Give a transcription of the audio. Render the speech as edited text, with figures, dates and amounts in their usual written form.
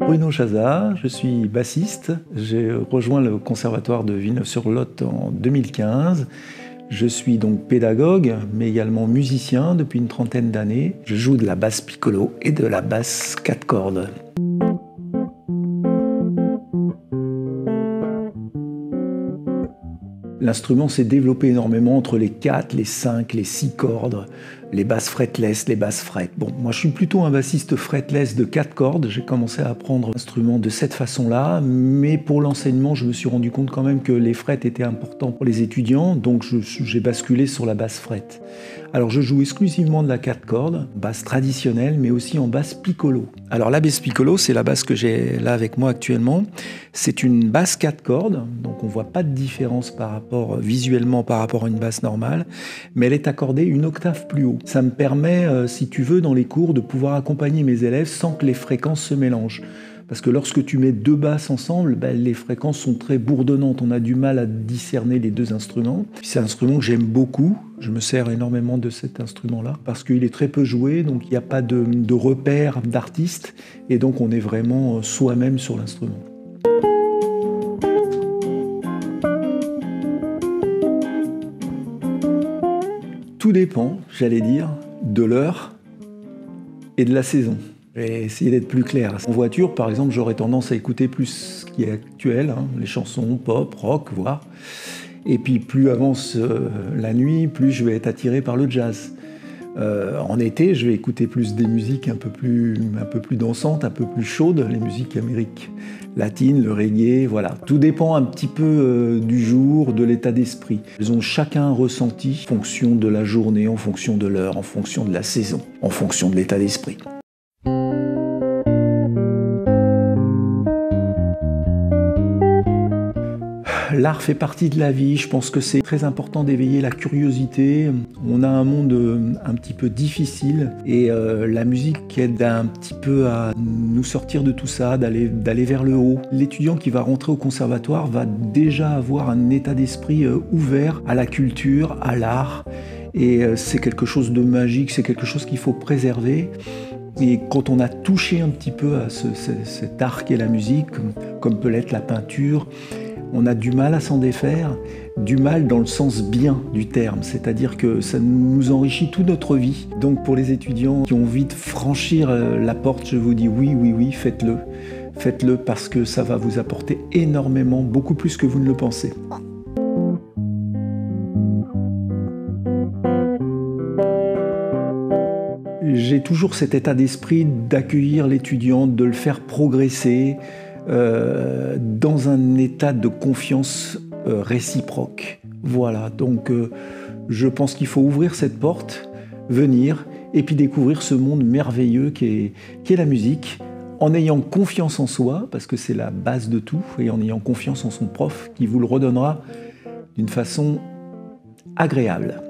Bruno Chazat, je suis bassiste. J'ai rejoint le conservatoire de Villeneuve-sur-Lot en 2015. Je suis donc pédagogue, mais également musicien depuis une trentaine d'années. Je joue de la basse piccolo et de la basse 4 cordes. L'instrument s'est développé énormément entre les 4, les 5, les 6 cordes, les basses fretless, les basses fret. Bon, moi je suis plutôt un bassiste fretless de 4 cordes. J'ai commencé à apprendre l'instrument de cette façon-là, mais pour l'enseignement, je me suis rendu compte quand même que les frets étaient importants pour les étudiants, donc j'ai basculé sur la basse fret. Alors je joue exclusivement de la 4 cordes, basse traditionnelle, mais aussi en basse piccolo. Alors la basse piccolo, c'est la basse que j'ai là avec moi actuellement. C'est une basse 4 cordes, donc on ne voit pas de différence visuellement par rapport à une basse normale, mais elle est accordée une octave plus haut. Ça me permet, si tu veux, dans les cours, de pouvoir accompagner mes élèves sans que les fréquences se mélangent. Parce que lorsque tu mets deux basses ensemble, les fréquences sont très bourdonnantes. On a du mal à discerner les deux instruments. C'est un instrument que j'aime beaucoup. Je me sers énormément de cet instrument-là parce qu'il est très peu joué, donc il n'y a pas de repères d'artistes. Et donc on est vraiment soi-même sur l'instrument. Tout dépend, j'allais dire, de l'heure et de la saison. Je vais essayer d'être plus clair. En voiture, par exemple, j'aurais tendance à écouter plus ce qui est actuel, les chansons pop, rock, voire. Et puis plus avance la nuit, plus je vais être attiré par le jazz. En été, je vais écouter plus des musiques un peu plus dansantes, un peu plus chaudes, les musiques américaines latines, le reggae, voilà. Tout dépend un petit peu du jour, de l'état d'esprit. Ils ont chacun un ressenti en fonction de la journée, en fonction de l'heure, en fonction de la saison, en fonction de l'état d'esprit. L'art fait partie de la vie, je pense que c'est très important d'éveiller la curiosité. On a un monde un petit peu difficile et la musique aide un petit peu à nous sortir de tout ça, d'aller vers le haut. L'étudiant qui va rentrer au conservatoire va déjà avoir un état d'esprit ouvert à la culture, à l'art, et c'est quelque chose de magique, c'est quelque chose qu'il faut préserver. Et quand on a touché un petit peu à cet art qu'est la musique, comme peut l'être la peinture, on a du mal à s'en défaire, du mal dans le sens bien du terme, c'est-à-dire que ça nous enrichit toute notre vie. Donc pour les étudiants qui ont envie de franchir la porte, je vous dis oui, faites-le. Faites-le parce que ça va vous apporter énormément, beaucoup plus que vous ne le pensez. J'ai toujours cet état d'esprit d'accueillir l'étudiant, de le faire progresser, dans un état de confiance réciproque. Voilà, donc je pense qu'il faut ouvrir cette porte, venir et puis découvrir ce monde merveilleux qui est la musique, en ayant confiance en soi, parce que c'est la base de tout, et en ayant confiance en son prof qui vous le redonnera d'une façon agréable.